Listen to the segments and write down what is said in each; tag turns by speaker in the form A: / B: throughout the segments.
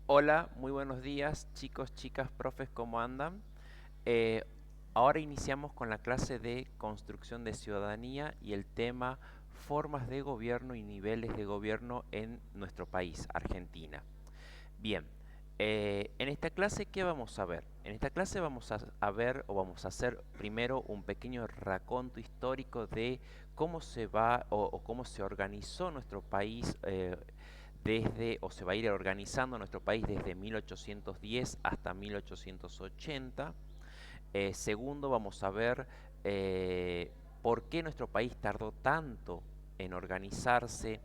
A: Hola, muy buenos días, chicos, chicas, profes, ¿cómo andan? Eh, Ahora iniciamos con la clase de construcción de ciudadanía y el tema formas de gobierno y niveles de gobierno en nuestro país, Argentina. Bien, en esta clase, ¿qué vamos a ver? En esta clase vamos a ver o vamos a hacer primero un pequeño raconto histórico de cómo se va o cómo se organizó nuestro país desde, o se va a ir organizando nuestro país desde 1810 hasta 1880. Segundo, vamos a ver por qué nuestro país tardó tanto en organizarse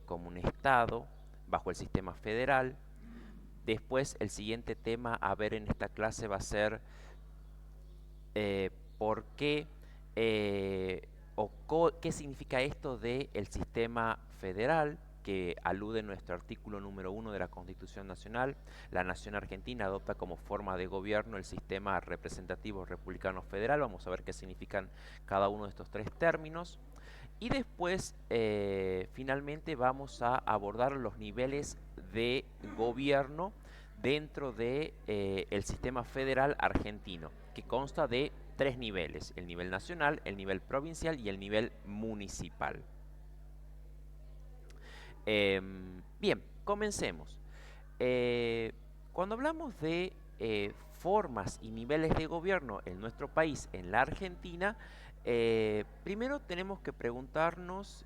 A: como un Estado bajo el sistema federal. Después, el siguiente tema a ver en esta clase va a ser eh, por qué qué significa esto del sistema federal que alude en nuestro artículo número 1 de la Constitución Nacional. La nación argentina adopta como forma de gobierno el sistema representativo republicano federal. Vamos a ver qué significan cada uno de estos tres términos. Y después, finalmente, vamos a abordar los niveles de gobierno dentro de el sistema federal argentino, que consta de tres niveles: el nivel nacional, el nivel provincial y el nivel municipal. Bien, comencemos. Eh, Cuando hablamos de formas y niveles de gobierno en nuestro país, en la Argentina, primero tenemos que preguntarnos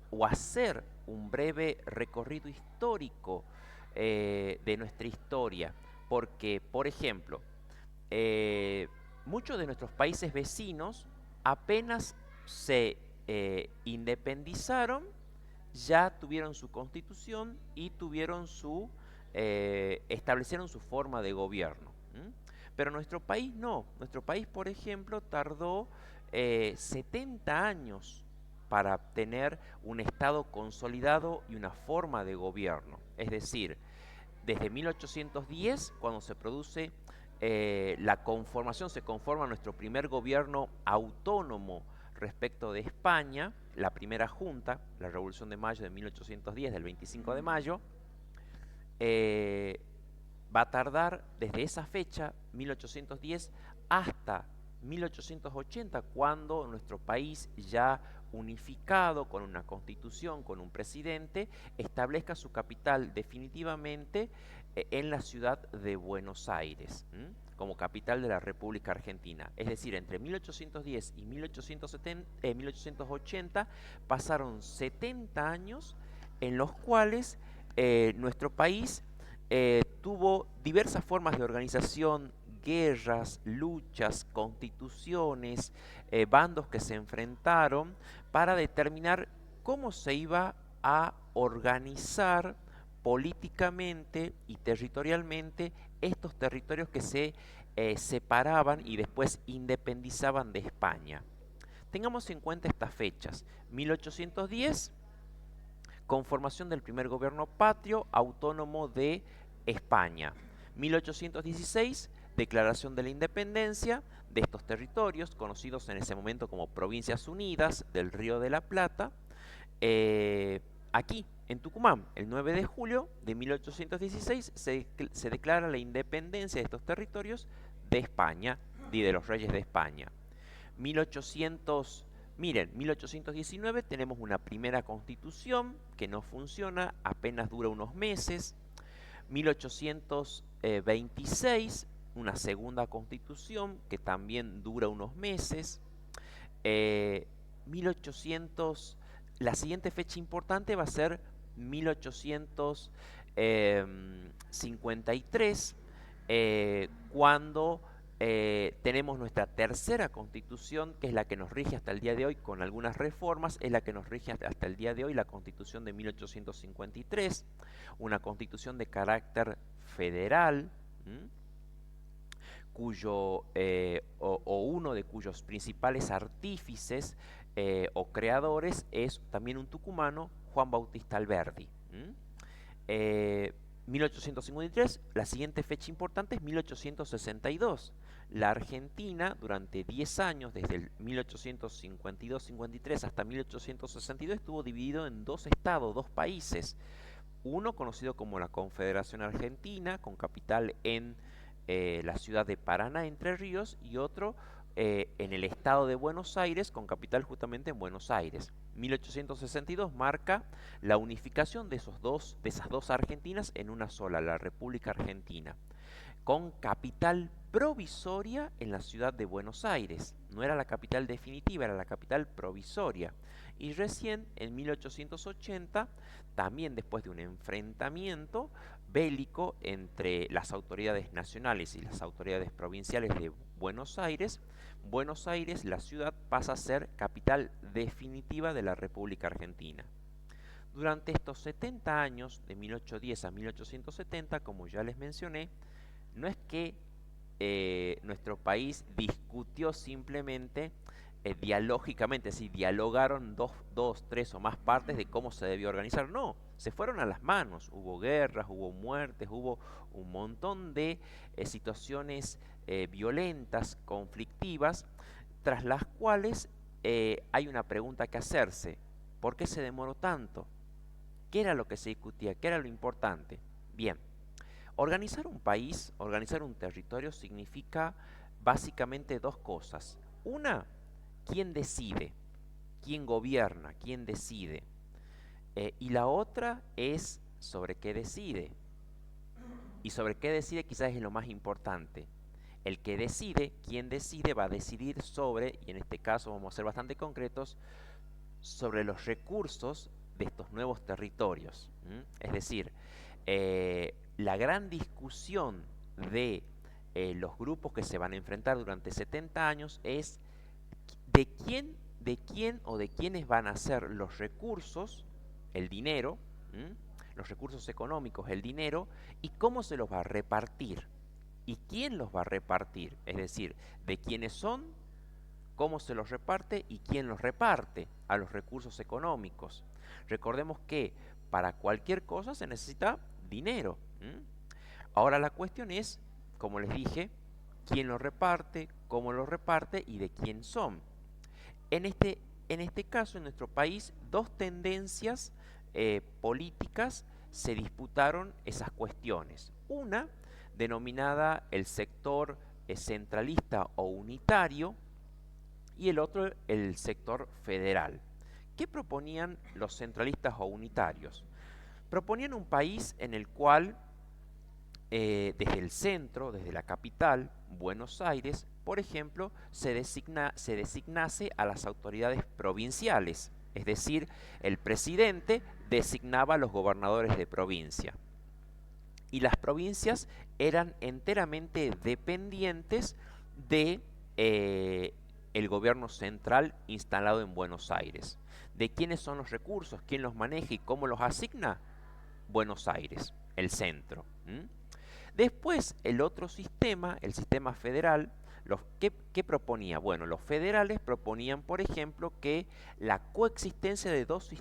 A: o hacer un breve recorrido histórico de nuestra historia. Porque, por ejemplo, eh, muchos de nuestros países vecinos apenas se independizaron, ya tuvieron su constitución y establecieron su forma de gobierno. Pero nuestro país no. Nuestro país, por ejemplo, tardó 70 años para tener un Estado consolidado y una forma de gobierno. Es decir, desde 1810, cuando se produce la conformación, se conforma nuestro primer gobierno autónomo respecto de España, la primera junta, la Revolución de Mayo de 1810, del 25 de mayo, eh, va a tardar desde esa fecha, 1810, hasta 1880, cuando nuestro país, ya unificado con una constitución, con un presidente, establezca su capital definitivamente en la ciudad de Buenos Aires, como capital de la República Argentina. Es decir, entre 1810 y 1880 pasaron 70 años en los cuales nuestro país tuvo diversas formas de organización, guerras, luchas, constituciones, bandos que se enfrentaron para determinar cómo se iba a organizar políticamente y territorialmente estos territorios que se separaban y después independizaban de España. Tengamos en cuenta estas fechas: 1810, conformación del primer gobierno patrio autónomo de España; 1816, declaración de la independencia de estos territorios, conocidos en ese momento como Provincias Unidas del Río de la Plata, eh, aquí en Tucumán. El 9 de julio de 1816 se declara la independencia de estos territorios de España y de los reyes de España. 1800, miren, 1819 tenemos una primera constitución que no funciona, apenas dura unos meses. 1826, una segunda constitución que también dura unos meses. 1800, la siguiente fecha importante va a ser 1853, cuando tenemos nuestra tercera constitución, que es la que nos rige hasta el día de hoy, con algunas reformas. Es la que nos rige hasta el día de hoy, la constitución de 1853, una constitución de carácter federal, o uno de cuyos principales artífices o creadores es también un tucumano, Juan Bautista Alberdi. 1853, la siguiente fecha importante es 1862. La Argentina durante 10 años, desde el 1852-53 hasta 1862, estuvo dividido en dos estados, dos países. Uno conocido como la Confederación Argentina, con capital en la ciudad de Paraná, Entre Ríos, y otro en el estado de Buenos Aires, con capital justamente en Buenos Aires. 1862 marca la unificación de esas dos Argentinas en una sola, la República Argentina, con capital provisoria en la ciudad de Buenos Aires. No era la capital definitiva, era la capital provisoria. Y recién en 1880, también después de un enfrentamiento bélico entre las autoridades nacionales y las autoridades provinciales de Buenos Aires, la ciudad, pasa a ser capital definitiva de la República Argentina. Durante estos 70 años, de 1810 a 1870, como ya les mencioné, no es que nuestro país discutió simplemente dialógicamente, es decir, dialogaron dos, tres o más partes de cómo se debió organizar. No, se fueron a las manos. Hubo guerras, hubo muertes, hubo un montón de situaciones violentas, conflictivas, tras las cuales hay una pregunta que hacerse. ¿Por qué se demoró tanto? ¿Qué era lo que se discutía? ¿Qué era lo importante? Bien. Organizar un país, organizar un territorio significa básicamente dos cosas. Una, quién decide, quién gobierna, quién decide. Y la otra es sobre qué decide. Y sobre qué decide quizás es lo más importante. El que decide, quien decide, va a decidir sobre, y en este caso vamos a ser bastante concretos, sobre los recursos de estos nuevos territorios. Es decir, la gran discusión de los grupos que se van a enfrentar durante 70 años es de quién o de quiénes van a ser los recursos, el dinero, los recursos económicos, el dinero, y cómo se los va a repartir. ¿Y quién los va a repartir? Es decir, de quiénes son, cómo se los reparte y quién los reparte a los recursos económicos. Recordemos que para cualquier cosa se necesita dinero. Ahora la cuestión es, como les dije, quién los reparte, cómo los reparte y de quién son. En este caso, en nuestro país, dos tendencias políticas se disputaron esas cuestiones. Una, denominada el sector centralista o unitario, y el otro, el sector federal. ¿Qué proponían los centralistas o unitarios? Proponían un país en el cual, desde el centro, desde la capital, Buenos Aires, por ejemplo, se designase a las autoridades provinciales, es decir, el presidente designaba a los gobernadores de provincia. Y las provincias eran enteramente dependientes de el gobierno central instalado en Buenos Aires. ¿De quiénes son los recursos? ¿Quién los maneja y cómo los asigna? Buenos Aires, el centro. Después, el otro sistema, el sistema federal, ¿qué proponía? Bueno, los federales proponían, por ejemplo, que la coexistencia de dos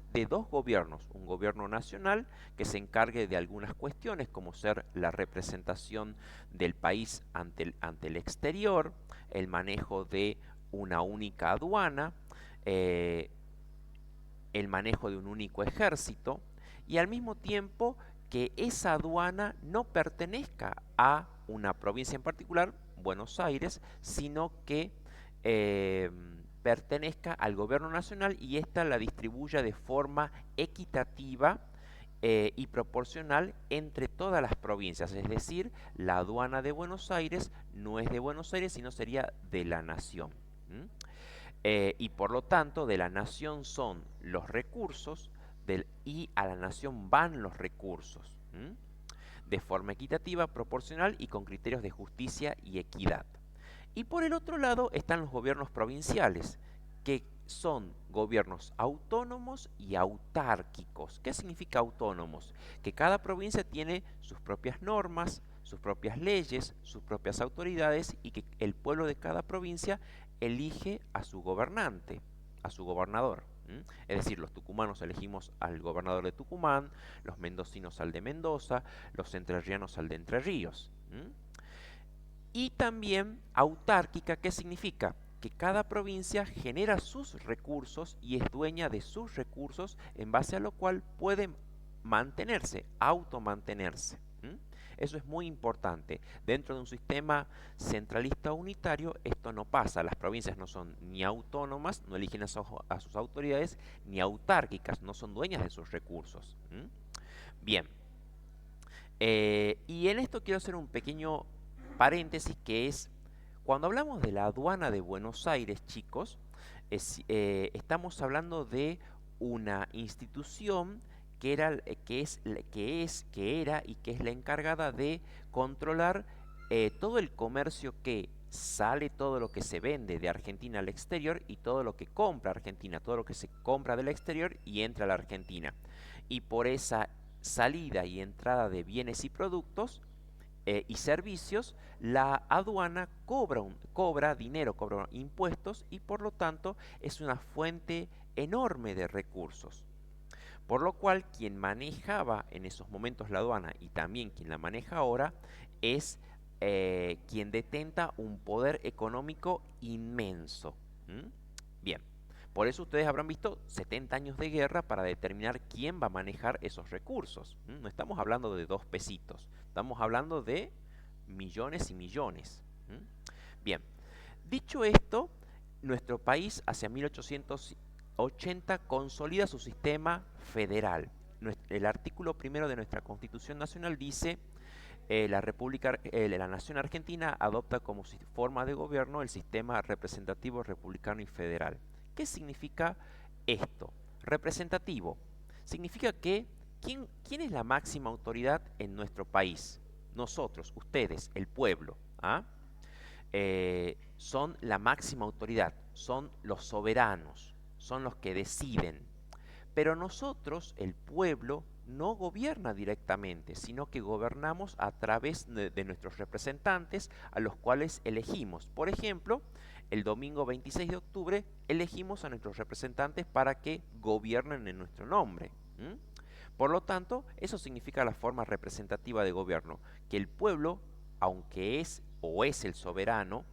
A: gobiernos, un gobierno nacional que se encargue de algunas cuestiones, como ser la representación del país ante el exterior, el manejo de una única aduana, el manejo de un único ejército, y al mismo tiempo que esa aduana no pertenezca a una provincia en particular, Buenos Aires, sino que pertenezca al gobierno nacional y ésta la distribuya de forma equitativa y proporcional entre todas las provincias. Es decir, la aduana de Buenos Aires no es de Buenos Aires, sino sería de la nación. Y por lo tanto, de la nación son los recursos y a la nación van los recursos, de forma equitativa, proporcional y con criterios de justicia y equidad. Y por el otro lado están los gobiernos provinciales, que son gobiernos autónomos y autárquicos. ¿Qué significa autónomos? Que cada provincia tiene sus propias normas, sus propias leyes, sus propias autoridades y que el pueblo de cada provincia elige a su gobernante, a su gobernador. Es decir, los tucumanos elegimos al gobernador de Tucumán, los mendocinos al de Mendoza, los entrerrianos al de Entre Ríos. Y también autárquica, ¿qué significa? Que cada provincia genera sus recursos y es dueña de sus recursos, en base a lo cual puede mantenerse, automantenerse. Eso es muy importante. Dentro de un sistema centralista unitario, esto no pasa. Las provincias no son ni autónomas, no eligen a sus autoridades, ni autárquicas, no son dueñas de sus recursos. Bien. Y en esto quiero hacer un pequeño paréntesis que es, cuando hablamos de la aduana de Buenos Aires, chicos, estamos hablando de una institución que era, que era y que es la encargada de controlar todo el comercio que sale, todo lo que se vende de Argentina al exterior y todo lo que compra Argentina, todo lo que se compra del exterior y entra a la Argentina. Y por esa salida y entrada de bienes y productos y servicios, la aduana cobra dinero, cobra impuestos y por lo tanto es una fuente enorme de recursos. Por lo cual quien manejaba en esos momentos la aduana y también quien la maneja ahora es quien detenta un poder económico inmenso. Bien, por eso ustedes habrán visto 70 años de guerra para determinar quién va a manejar esos recursos. No estamos hablando de 2 pesitos, estamos hablando de millones y millones. Bien, dicho esto, nuestro país hacia 1880 consolida su sistema federal. El artículo primero de nuestra Constitución Nacional dice: la Nación Argentina adopta como forma de gobierno el sistema representativo republicano y federal. ¿Qué significa esto? Representativo. Significa que ¿quién es la máxima autoridad en nuestro país? Nosotros, ustedes, el pueblo. Son la máxima autoridad, son los soberanos, son los que deciden. Pero nosotros, el pueblo, no gobierna directamente, sino que gobernamos a través de nuestros representantes a los cuales elegimos. Por ejemplo, el domingo 26 de octubre elegimos a nuestros representantes para que gobiernen en nuestro nombre. Por lo tanto, eso significa la forma representativa de gobierno, que el pueblo, aunque es o es el soberano,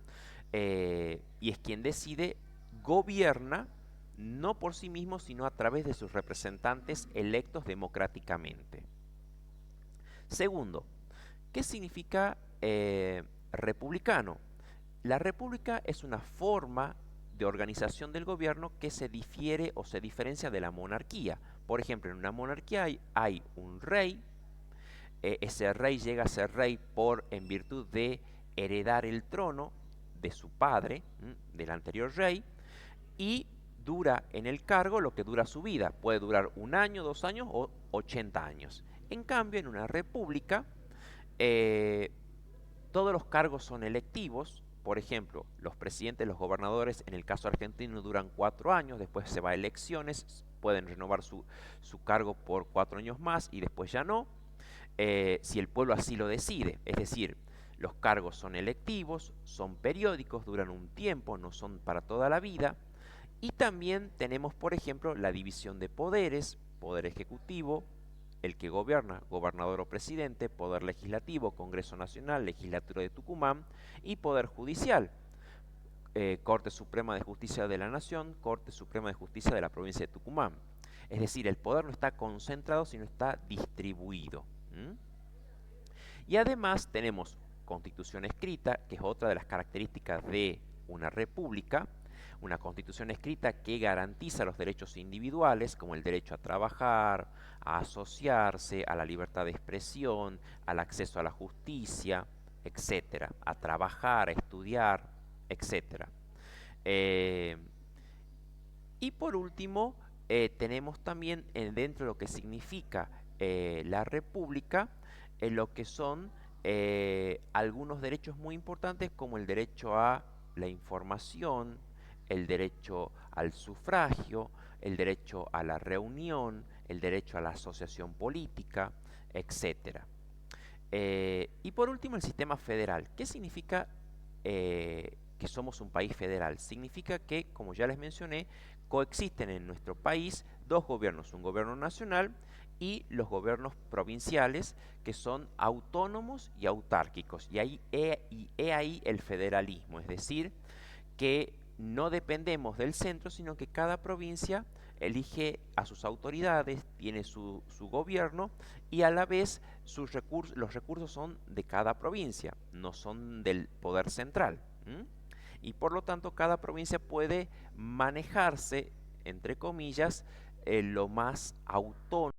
A: y es quien decide, gobierna no por sí mismo, sino a través de sus representantes electos democráticamente. Segundo, ¿qué significa republicano? La república es una forma de organización del gobierno que se difiere o se diferencia de la monarquía. Por ejemplo, en una monarquía hay un rey, ese rey llega a ser rey en virtud de heredar el trono de su padre, del anterior rey, y dura en el cargo lo que dura su vida. Puede durar 1 año, 2 años o 80 años. En cambio, en una república, todos los cargos son electivos. Por ejemplo, los presidentes, los gobernadores, en el caso argentino, duran 4 años, después se va a elecciones, pueden renovar su cargo por 4 años más y después ya no, si el pueblo así lo decide. Es decir, los cargos son electivos, son periódicos, duran un tiempo, no son para toda la vida. Y también tenemos, por ejemplo, la división de poderes: poder ejecutivo, el que gobierna, gobernador o presidente; poder legislativo, Congreso Nacional, Legislatura de Tucumán; y poder judicial, Corte Suprema de Justicia de la Nación, Corte Suprema de Justicia de la Provincia de Tucumán. Es decir, el poder no está concentrado, sino está distribuido. Y además tenemos constitución escrita, que es otra de las características de una república. Una constitución escrita que garantiza los derechos individuales, como el derecho a trabajar, a asociarse, a la libertad de expresión, al acceso a la justicia, etcétera, a trabajar, a estudiar, etcétera. Y por último, tenemos también dentro de lo que significa la república, lo que son algunos derechos muy importantes, como el derecho a la información, el derecho al sufragio, el derecho a la reunión, el derecho a la asociación política, etc. Y por último, el sistema federal. ¿Qué significa que somos un país federal? Significa que, como ya les mencioné, coexisten en nuestro país 2 gobiernos: un gobierno nacional y los gobiernos provinciales, que son autónomos y autárquicos. Y he ahí el federalismo, es decir, que no dependemos del centro, sino que cada provincia elige a sus autoridades, tiene su gobierno y a la vez los recursos son de cada provincia, no son del poder central. ¿M? Y por lo tanto cada provincia puede manejarse, entre comillas, lo más autónomo